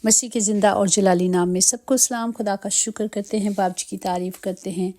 مسیح کے زندہ اور جلالی نام میں سب کو سلام۔ خدا کا شکر کرتے ہیں، باپ جی کی تعریف کرتے ہیں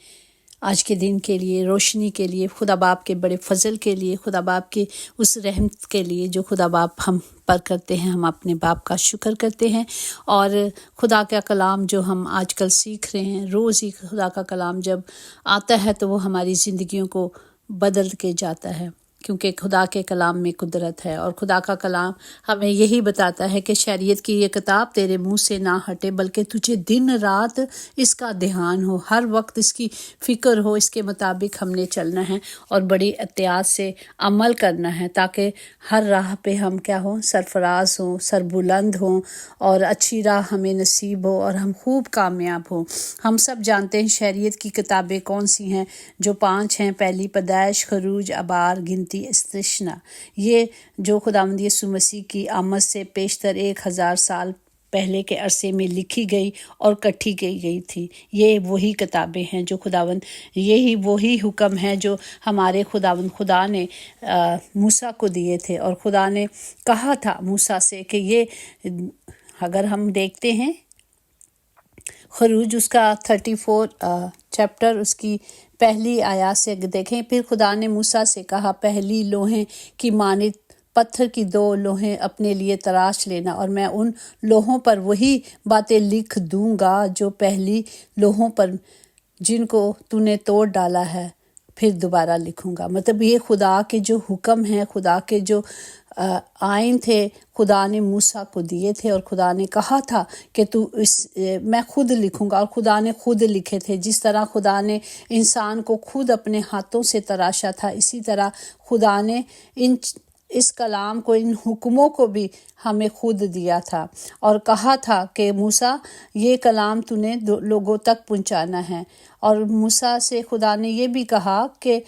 آج کے دن کے لیے، روشنی کے لیے، خدا باپ کے بڑے فضل کے لیے، خدا باپ کے اس رحمت کے لیے جو خدا باپ ہم پر کرتے ہیں۔ ہم اپنے باپ کا شکر کرتے ہیں، اور خدا کا کلام جو ہم آج کل سیکھ رہے ہیں، روز ہی خدا کا کلام جب آتا ہے تو وہ ہماری زندگیوں کو بدل کے جاتا ہے، کیونکہ خدا کے کلام میں قدرت ہے۔ اور خدا کا کلام ہمیں یہی بتاتا ہے کہ شریعت کی یہ کتاب تیرے منہ سے نہ ہٹے، بلکہ تجھے دن رات اس کا دھیان ہو، ہر وقت اس کی فکر ہو، اس کے مطابق ہم نے چلنا ہے اور بڑی احتیاط سے عمل کرنا ہے، تاکہ ہر راہ پہ ہم کیا ہوں، سرفراز ہوں، سربلند ہوں، اور اچھی راہ ہمیں نصیب ہو اور ہم خوب کامیاب ہوں۔ ہم سب جانتے ہیں شریعت کی کتابیں کون سی ہیں، جو 5 ہیں۔ پہلی پیدائش، خروج، ابار، گنتی، استثنا۔ یہ جو خداوند یسوع مسیح کی آمد سے پیشتر 1000 سال پہلے کے عرصے میں لکھی گئی اور کٹھی گئی تھی، یہ وہی کتابیں ہیں جو خداوند، یہی وہی حکم ہیں جو ہمارے خدا نے موسیٰ کو دیے تھے، اور خدا نے کہا تھا موسیٰ سے کہ یہ اگر ہم دیکھتے ہیں خروج اس کا 34 چیپٹر، اس کی پہلی آیات سے دیکھیں، پھر خدا نے موسیٰ سے کہا، پہلی لوہیں کی مانند پتھر کی 2 لوہیں اپنے لیے تراش لینا، اور میں ان لوہوں پر وہی باتیں لکھ دوں گا جو پہلی لوہوں پر جن کو تو نے توڑ ڈالا ہے، پھر دوبارہ لکھوں گا۔ مطلب یہ خدا کے جو حکم ہیں، خدا کے جو آئین تھے، خدا نے موسیٰ کو دیے تھے، اور خدا نے کہا تھا کہ میں خود لکھوں گا، اور خدا نے خود لکھے تھے۔ جس طرح خدا نے انسان کو خود اپنے ہاتھوں سے تراشا تھا، اسی طرح خدا نے اس کلام کو، ان حکموں کو بھی ہمیں خود دیا تھا، اور کہا تھا کہ موسیٰ یہ کلام تو نے لوگوں تک پہنچانا ہے۔ اور موسیٰ سے خدا نے یہ بھی کہا کہ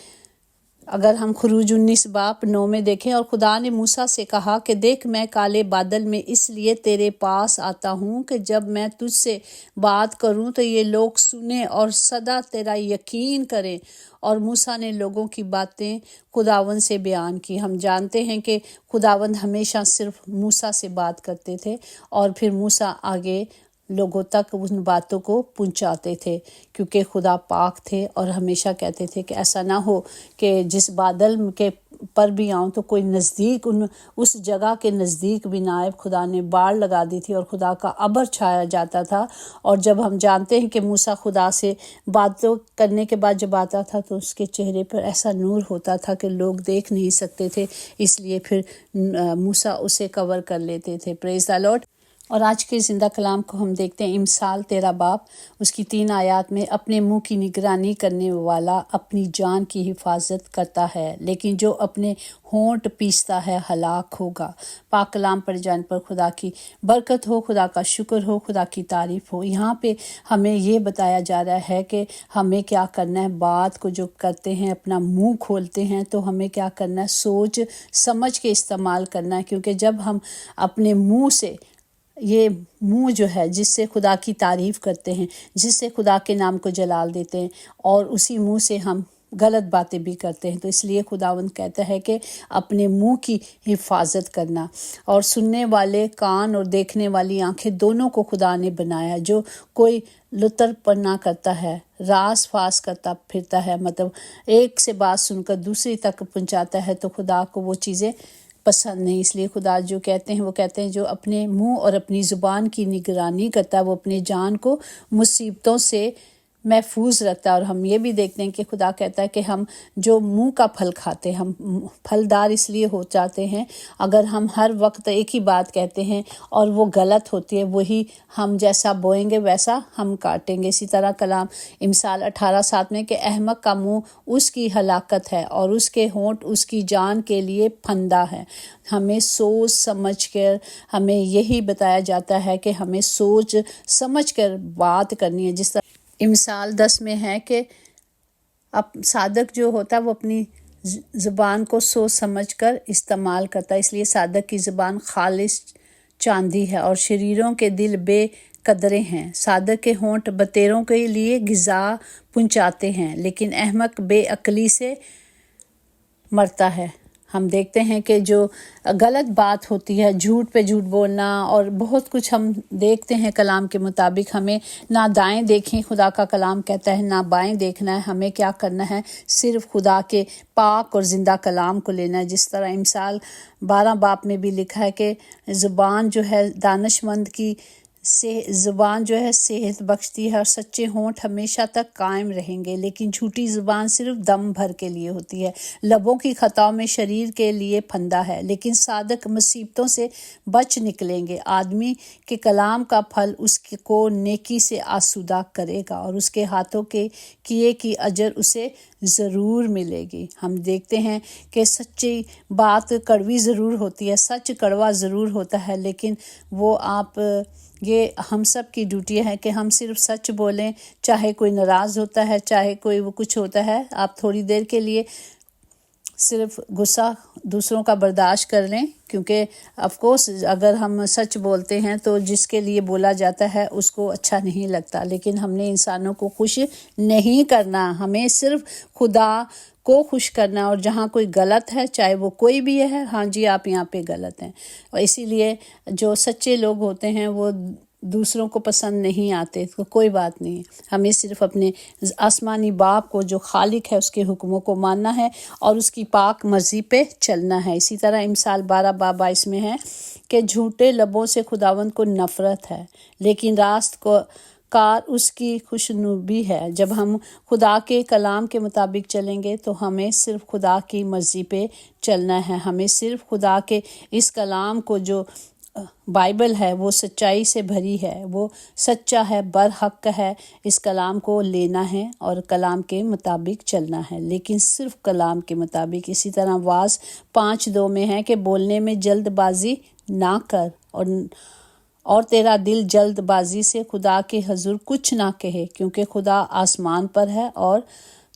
اگر ہم خروج 19:9 میں دیکھیں، اور خدا نے موسیٰ سے کہا کہ دیکھ، میں کالے بادل میں اس لیے تیرے پاس آتا ہوں کہ جب میں تجھ سے بات کروں تو یہ لوگ سنیں اور سدا تیرا یقین کریں۔ اور موسیٰ نے لوگوں کی باتیں خداوند سے بیان کی۔ ہم جانتے ہیں کہ خداوند ہمیشہ صرف موسیٰ سے بات کرتے تھے، اور پھر موسیٰ آگے لوگوں تک ان باتوں کو پہنچاتے تھے، کیونکہ خدا پاک تھے، اور ہمیشہ کہتے تھے کہ ایسا نہ ہو کہ جس بادل کے پر بھی آؤں تو کوئی نزدیک اس جگہ کے نزدیک بھی نہ آئے۔ خدا نے باڑ لگا دی تھی، اور خدا کا ابر چھایا جاتا تھا، اور جب ہم جانتے ہیں کہ موسیٰ خدا سے باتوں کرنے کے بعد جب آتا تھا تو اس کے چہرے پر ایسا نور ہوتا تھا کہ لوگ دیکھ نہیں سکتے تھے، اس لیے پھر موسیٰ اسے کور کر لیتے تھے۔ پریز دی لارڈ۔ اور آج کے زندہ کلام کو ہم دیکھتے ہیں، امثال تیرا باپ، اس کی 3 آیات میں، اپنے منہ کی نگرانی کرنے والا اپنی جان کی حفاظت کرتا ہے، لیکن جو اپنے ہونٹ پیستا ہے ہلاک ہوگا۔ پاک کلام پڑھ جانے پر خدا کی برکت ہو، خدا کا شکر ہو، خدا کی تعریف ہو۔ یہاں پہ ہمیں یہ بتایا جا رہا ہے کہ ہمیں کیا کرنا ہے، بات کو جو کرتے ہیں، اپنا منہ کھولتے ہیں تو ہمیں کیا کرنا ہے، سوچ سمجھ کے استعمال کرنا ہے، کیونکہ جب ہم اپنے منہ سے، یہ منہ جو ہے جس سے خدا کی تعریف کرتے ہیں، جس سے خدا کے نام کو جلال دیتے ہیں، اور اسی منہ سے ہم غلط باتیں بھی کرتے ہیں، تو اس لیے خداوند کہتا ہے کہ اپنے منہ کی حفاظت کرنا۔ اور سننے والے کان اور دیکھنے والی آنکھیں دونوں کو خدا نے بنایا۔ جو کوئی لطر پنا کرتا ہے، راس فاس کرتا پھرتا ہے، مطلب ایک سے بات سن کر دوسری تک پہنچاتا ہے، تو خدا کو وہ چیزیں پسند نہیں۔ اس لیے خدا جو کہتے ہیں، وہ کہتے ہیں جو اپنے منہ اور اپنی زبان کی نگرانی کرتا ہے وہ اپنے جان کو مصیبتوں سے محفوظ رکھتا ہے۔ اور ہم یہ بھی دیکھتے ہیں کہ خدا کہتا ہے کہ ہم جو منہ کا پھل کھاتے ہیں، ہم پھلدار اس لیے ہو جاتے ہیں اگر ہم ہر وقت ایک ہی بات کہتے ہیں اور وہ غلط ہوتی ہے، وہی ہم جیسا بوئیں گے ویسا ہم کاٹیں گے۔ اسی طرح کلام امثال 18:7 میں کہ احمق کا منہ اس کی ہلاکت ہے، اور اس کے ہونٹ اس کی جان کے لیے پھندا ہے۔ ہمیں سوچ سمجھ کر، ہمیں یہی بتایا جاتا ہے کہ ہمیں سوچ سمجھ کر بات کرنی ہے۔ جس طرح امثال 10 میں ہے کہ صادق جو ہوتا ہے وہ اپنی زبان کو سوچ سمجھ کر استعمال کرتا ہے، اس لیے صادق کی زبان خالص چاندی ہے، اور شریروں کے دل بے قدرے ہیں۔ صادق کے ہونٹ بتیروں کے لیے غذا پہنچاتے ہیں، لیکن احمق بے عقلی سے مرتا ہے۔ ہم دیکھتے ہیں کہ جو غلط بات ہوتی ہے، جھوٹ پہ جھوٹ بولنا اور بہت کچھ ہم دیکھتے ہیں کلام کے مطابق. ہمیں نہ دائیں دیکھیں، خدا کا کلام کہتا ہے، نہ بائیں دیکھنا ہے. ہمیں کیا کرنا ہے؟ صرف خدا کے پاک اور زندہ کلام کو لینا ہے. جس طرح امثال 12 باب میں بھی لکھا ہے کہ زبان جو ہے دانش مند کی زبان جو ہے صحت بخشتی ہے، اور سچے ہونٹ ہمیشہ تک قائم رہیں گے، لیکن جھوٹی زبان صرف دم بھر کے لیے ہوتی ہے. لبوں کی خطاؤں میں شریر کے لیے پھندا ہے، لیکن صادق مصیبتوں سے بچ نکلیں گے. آدمی کے کلام کا پھل اس کو نیکی سے آسودہ کرے گا، اور اس کے ہاتھوں کے کیے کی اجر اسے ضرور ملے گی. ہم دیکھتے ہیں کہ سچی بات کڑوی ضرور ہوتی ہے، سچ کڑوا ضرور ہوتا ہے، لیکن وہ یہ ہم سب کی ڈیوٹی ہے کہ ہم صرف سچ بولیں. چاہے کوئی ناراض ہوتا ہے، چاہے کوئی وہ کچھ ہوتا ہے، آپ تھوڑی دیر کے لیے صرف غصہ دوسروں کا برداشت کر لیں، کیونکہ آف کورس اگر ہم سچ بولتے ہیں تو جس کے لیے بولا جاتا ہے اس کو اچھا نہیں لگتا، لیکن ہم نے انسانوں کو خوش نہیں کرنا. ہمیں صرف خدا کو خوش کرنا. اور جہاں کوئی غلط ہے، چاہے وہ کوئی بھی ہے، ہاں جی آپ یہاں پہ غلط ہیں. اور اسی لیے جو سچے لوگ ہوتے ہیں وہ دوسروں کو پسند نہیں آتے، تو کوئی بات نہیں. ہمیں صرف اپنے آسمانی باپ کو جو خالق ہے اس کے حکموں کو ماننا ہے اور اس کی پاک مرضی پہ چلنا ہے. اسی طرح امثال 12 باب 22 میں ہے کہ جھوٹے لبوں سے خداوند کو نفرت ہے، لیکن راست کو کار اس کی خوشنودی ہے. جب ہم خدا کے کلام کے مطابق چلیں گے تو ہمیں صرف خدا کی مرضی پہ چلنا ہے. ہمیں صرف خدا کے اس کلام کو جو بائبل ہے وہ سچائی سے بھری ہے، وہ سچا ہے، برحق ہے، اس کلام کو لینا ہے اور کلام کے مطابق چلنا ہے، لیکن صرف کلام کے مطابق. اسی طرح واعظ 5:2 میں ہے کہ بولنے میں جلد بازی نہ کر، اور تیرا دل جلد بازی سے خدا کے حضور کچھ نہ کہے، کیونکہ خدا آسمان پر ہے اور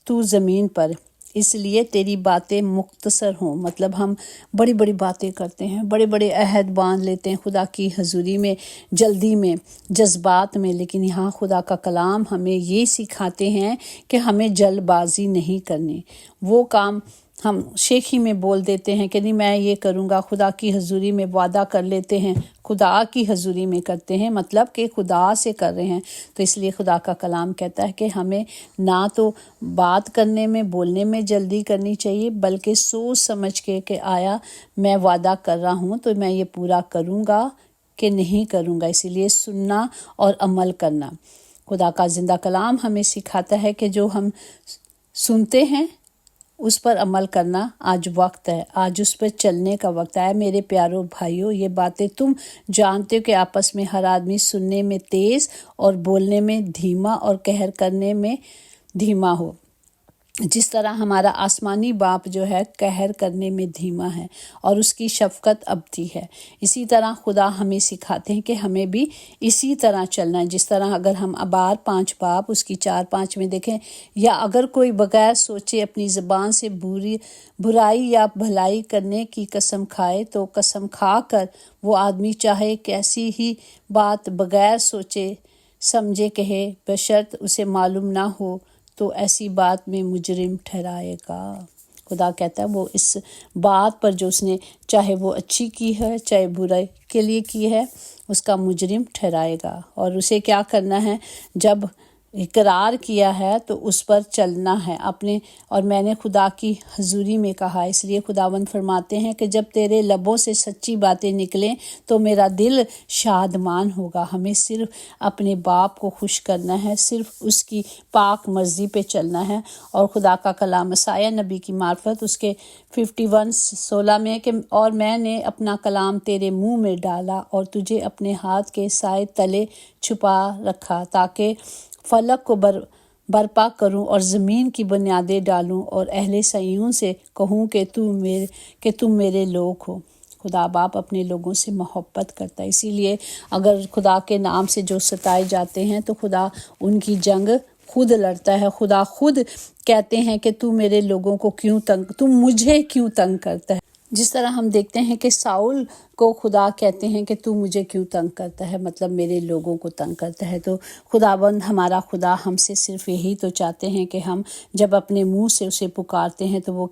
تو زمین پر، اس لیے تیری باتیں مختصر ہوں. مطلب ہم بڑی بڑی باتیں کرتے ہیں، بڑے بڑے عہد باندھ لیتے ہیں خدا کی حضوری میں، جلدی میں، جذبات میں، لیکن یہاں خدا کا کلام ہمیں یہ سکھاتے ہیں کہ ہمیں جلد بازی نہیں کرنی. وہ کام ہم شیخی میں بول دیتے ہیں کہ نہیں میں یہ کروں گا، خدا کی حضوری میں وعدہ کر لیتے ہیں، خدا کی حضوری میں کرتے ہیں، مطلب کہ خدا سے کر رہے ہیں. تو اس لیے خدا کا کلام کہتا ہے کہ ہمیں نہ تو بات کرنے میں، بولنے میں جلدی کرنی چاہیے، بلکہ سوچ سمجھ کے کہ آیا میں وعدہ کر رہا ہوں تو میں یہ پورا کروں گا کہ نہیں کروں گا. اسی لیے سننا اور عمل کرنا. خدا کا زندہ کلام ہمیں سکھاتا ہے کہ جو ہم سنتے ہیں اس پر عمل کرنا آج وقت ہے، آج اس پر چلنے کا وقت ہے. میرے پیارو بھائیوں، یہ باتیں تم جانتے ہو کہ آپس میں ہر آدمی سننے میں تیز اور بولنے میں دھیما اور قہر کرنے میں دھیما ہو، جس طرح ہمارا آسمانی باپ جو ہے قہر کرنے میں دھیما ہے اور اس کی شفقت ابدی ہے. اسی طرح خدا ہمیں سکھاتے ہیں کہ ہمیں بھی اسی طرح چلنا ہے. جس طرح اگر ہم ابار 5 باب اس کی 4-5 میں دیکھیں، یا اگر کوئی بغیر سوچے اپنی زبان سے برائی یا بھلائی کرنے کی قسم کھائے، تو قسم کھا کر وہ آدمی چاہے کیسی ہی بات بغیر سوچے سمجھے کہے، بشرط اسے معلوم نہ ہو تو ایسی بات میں مجرم ٹھہرائے گا. خدا کہتا ہے وہ اس بات پر جو اس نے چاہے وہ اچھی کی ہے چاہے برائی کے لیے کی ہے، اس کا مجرم ٹھہرائے گا. اور اسے کیا کرنا ہے؟ جب اقرار کیا ہے تو اس پر چلنا ہے اپنے. اور میں نے خدا کی حضوری میں کہا، اس لیے خداوند فرماتے ہیں کہ جب تیرے لبوں سے سچی باتیں نکلیں تو میرا دل شادمان ہوگا. ہمیں صرف اپنے باپ کو خوش کرنا ہے، صرف اس کی پاک مرضی پہ چلنا ہے. اور خدا کا کلام عیسیٰ نبی کی معرفت اس کے 51:16 میں کہ اور میں نے اپنا کلام تیرے منہ میں ڈالا اور تجھے اپنے ہاتھ کے سائے تلے چھپا رکھا، تاکہ فلک کو برپا کروں اور زمین کی بنیادیں ڈالوں اور اہل صیون سے کہوں کہ تم میرے لوگ ہو. خدا باپ اپنے لوگوں سے محبت کرتا ہے، اسی لیے اگر خدا کے نام سے جو ستائے جاتے ہیں تو خدا ان کی جنگ خود لڑتا ہے. خدا خود کہتے ہیں کہ تم میرے لوگوں کو تم مجھے کیوں تنگ کرتا ہے. جس طرح ہم دیکھتے ہیں کہ ساؤل کو خدا کہتے ہیں کہ تو مجھے کیوں تنگ کرتا ہے، مطلب میرے لوگوں کو تنگ کرتا ہے۔ تو خداوند ہمارا خدا ہم سے صرف یہی تو چاہتے ہیں کہ ہم جب اپنے منہ سے اسے پکارتے ہیں تو وہ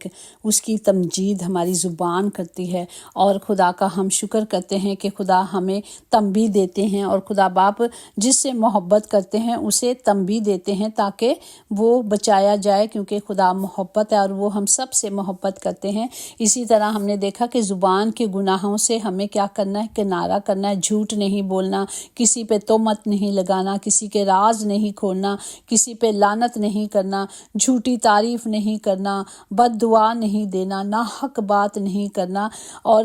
اس کی تمجید ہماری زبان کرتی ہے، اور خدا کا ہم شکر کرتے ہیں کہ خدا ہمیں تنبیہ دیتے ہیں، اور خدا باپ جس سے محبت کرتے ہیں اسے تنبیہ دیتے ہیں تاکہ وہ بچایا جائے، کیونکہ خدا محبت ہے اور وہ ہم سب سے محبت کرتے ہیں۔ اسی طرح ہم نے دیکھا کہ زبان کے گناہوں سے ہمیں کیا کرنا ہے، کنارہ کرنا ہے، جھوٹ نہیں بولنا، کسی پہ تہمت نہیں لگانا، کسی کے راز نہیں کھولنا، کسی پہ لعنت نہیں کرنا، جھوٹی تعریف نہیں کرنا، بد دعا نہیں دینا، ناحق بات نہیں کرنا، اور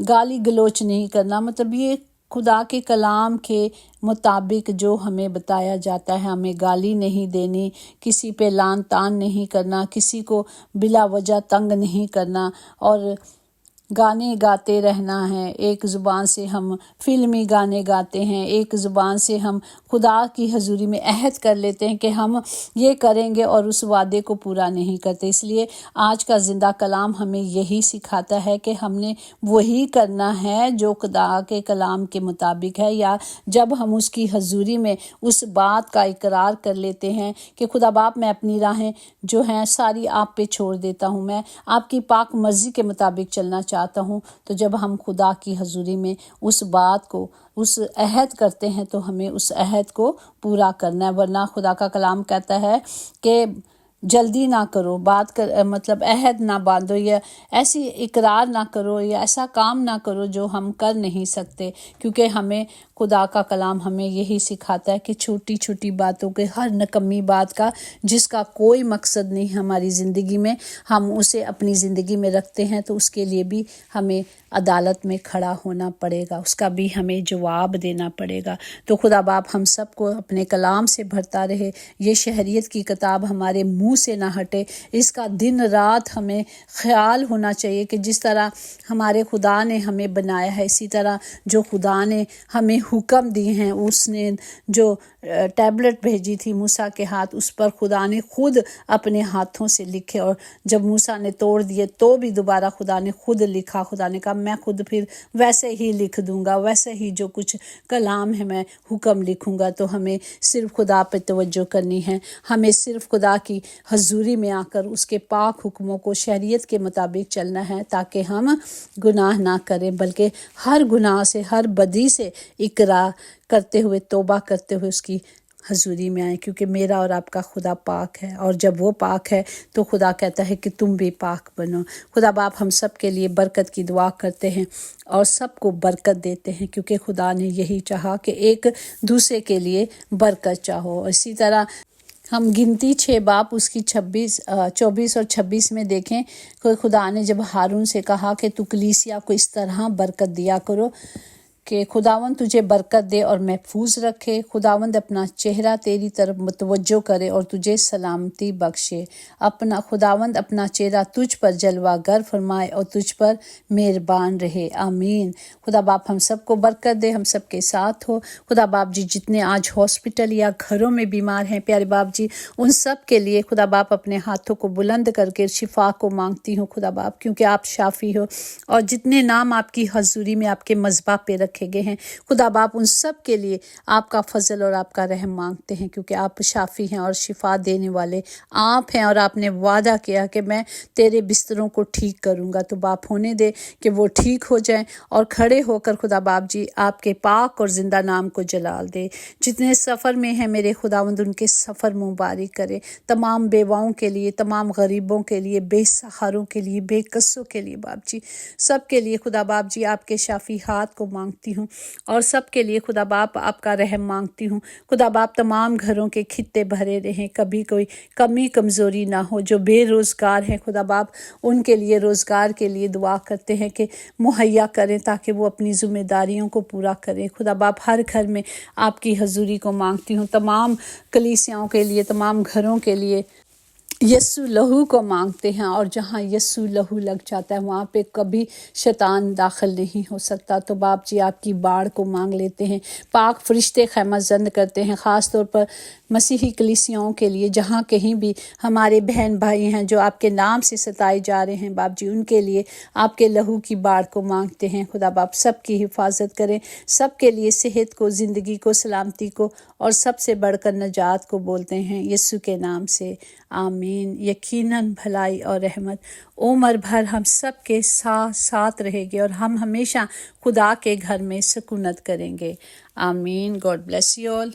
گالی گلوچ نہیں کرنا۔ مطلب یہ خدا کے کلام کے مطابق جو ہمیں بتایا جاتا ہے، ہمیں گالی نہیں دینی، کسی پہ لعن طعن نہیں کرنا، کسی کو بلا وجہ تنگ نہیں کرنا، اور گانے گاتے رہنا ہے۔ ایک زبان سے ہم فلمی گانے گاتے ہیں، ایک زبان سے ہم خدا کی حضوری میں عہد کر لیتے ہیں کہ ہم یہ کریں گے اور اس وعدے کو پورا نہیں کرتے۔ اس لیے آج کا زندہ کلام ہمیں یہی سکھاتا ہے کہ ہم نے وہی کرنا ہے جو خدا کے کلام کے مطابق ہے، یا جب ہم اس کی حضوری میں اس بات کا اقرار کر لیتے ہیں کہ خدا باپ میں اپنی راہیں جو ہیں ساری آپ پہ چھوڑ دیتا ہوں، میں آپ کی پاک مرضی کے مطابق چلنا چاہتا ہوں، تو جب ہم خدا کی حضوری میں اس بات کو، اس عہد کرتے ہیں تو ہمیں اس عہد کو پورا کرنا ہے، ورنہ خدا کا کلام کہتا ہے کہ جلدی نہ کرو، مطلب عہد نہ باندھو، یا ایسی اقرار نہ کرو، یا ایسا کام نہ کرو جو ہم کر نہیں سکتے، کیونکہ ہمیں خدا کا کلام ہمیں یہی سکھاتا ہے کہ چھوٹی چھوٹی باتوں کے، ہر نکمی بات کا جس کا کوئی مقصد نہیں ہماری زندگی میں، ہم اسے اپنی زندگی میں رکھتے ہیں تو اس کے لیے بھی ہمیں عدالت میں کھڑا ہونا پڑے گا، اس کا بھی ہمیں جواب دینا پڑے گا۔ تو خدا باپ ہم سب کو اپنے کلام سے بھرتا رہے، یہ شہریت کی کتاب ہمارے منہ سے نہ ہٹے، اس کا دن رات ہمیں خیال ہونا چاہیے کہ جس طرح ہمارے خدا نے ہمیں بنایا ہے، اسی طرح جو خدا نے ہمیں حکم دی ہیں، اس نے جو ٹیبلٹ بھیجی تھی موسیٰ کے ہاتھ، اس پر خدا نے خود اپنے ہاتھوں سے لکھے، اور جب موسیٰ نے توڑ دیے تو بھی دوبارہ خدا نے خود لکھا۔ خدا نے کہا میں خود پھر ویسے ہی لکھ دوں گا، ویسے ہی جو کچھ کلام ہے میں حکم لکھوں گا۔ تو ہمیں صرف خدا پہ توجہ کرنی ہے، ہمیں صرف خدا کی حضوری میں آ کر اس کے پاک حکموں کو شریعت کے مطابق چلنا ہے، تاکہ ہم گناہ نہ کریں، بلکہ ہر گناہ سے، ہر بدی سے اقرار کرتے ہوئے، توبہ کرتے ہوئے اس کی حضوری میں آئیں، کیونکہ میرا اور آپ کا خدا پاک ہے، اور جب وہ پاک ہے تو خدا کہتا ہے کہ تم بھی پاک بنو۔ خدا باپ ہم سب کے لیے برکت کی دعا کرتے ہیں اور سب کو برکت دیتے ہیں، کیونکہ خدا نے یہی چاہا کہ ایک دوسرے کے لیے برکت چاہو۔ اسی طرح ہم گنتی 6 باب اس کی 24 اور 26 میں دیکھیں کہ خدا نے جب ہارون سے کہا کہ تو کلیسیا کو اس طرح برکت دیا کرو کہ خداوند تجھے برکت دے اور محفوظ رکھے، خداوند اپنا چہرہ تیری طرف متوجہ کرے اور تجھے سلامتی بخشے، خداوند اپنا چہرہ تجھ پر جلوہ گر فرمائے اور تجھ پر مہربان رہے، آمین۔ خدا باپ ہم سب کو برکت دے، ہم سب کے ساتھ ہو۔ خدا باپ جی جتنے آج ہاسپٹل یا گھروں میں بیمار ہیں پیارے باپ جی، ان سب کے لیے خدا باپ اپنے ہاتھوں کو بلند کر کے شفا کو مانگتی ہوں خدا باپ، کیونکہ آپ شافی ہو، اور جتنے نام آپ کی حضوری میں آپ کے مذبح پہ رکھے گئے ہیں خدا باپ، ان سب کے لیے آپ کا فضل اور آپ کا رحم مانگتے ہیں، کیونکہ آپ شافی ہیں اور شفا دینے والے آپ ہیں، اور آپ نے وعدہ کیا کہ میں تیرے بستروں کو ٹھیک کروں گا۔ تو باپ ہونے دے کہ وہ ٹھیک ہو جائیں اور کھڑے ہو کر خدا باپ جی آپ کے پاک اور زندہ نام کو جلال دے۔ جتنے سفر میں ہیں میرے خداوند ان کے سفر مبارک کرے، تمام بیواؤں کے لیے، تمام غریبوں کے لیے، بے سہاروں کے لیے، بے قصوں کے لیے باپ جی، سب کے لیے خدا باپ جی آپ کے شافی ہاتھ کو مانگتی ہوں، اور سب کے لیے خدا باپ آپ کا رحم مانگتی ہوں۔ خدا باپ تمام گھروں کے خطے بھرے رہیں، کبھی کوئی کمی کمزوری نہ ہو، جو بے روزگار ہیں خدا باپ ان کے لیے روزگار کے لیے دعا کرتے ہیں کہ مہیا کریں تاکہ وہ اپنی ذمہ داریوں کو پورا کریں۔ خدا باپ ہر گھر میں آپ کی حضوری کو مانگتی ہوں، تمام کلیسیاؤں کے لیے، تمام گھروں کے لیے یسوع لہو کو مانگتے ہیں، اور جہاں یسوع لہو لگ جاتا ہے وہاں پہ کبھی شیطان داخل نہیں ہو سکتا۔ تو باپ جی آپ کی باڑ کو مانگ لیتے ہیں، پاک فرشتے خیمہ زند کرتے ہیں، خاص طور پر مسیحی کلیسیاؤں کے لیے جہاں کہیں بھی ہمارے بہن بھائی ہیں جو آپ کے نام سے ستائے جا رہے ہیں باپ جی، ان کے لیے آپ کے لہو کی باڑ کو مانگتے ہیں خدا باپ، سب کی حفاظت کریں، سب کے لیے صحت کو، زندگی کو، سلامتی کو، اور سب سے بڑھ کر نجات کو بولتے ہیں یسوع کے نام سے، آمین۔ یقیناً بھلائی اور رحمت عمر بھر ہم سب کے ساتھ رہے گی اور ہم ہمیشہ خدا کے گھر میں سکونت کریں گے، آمین۔ God bless you all.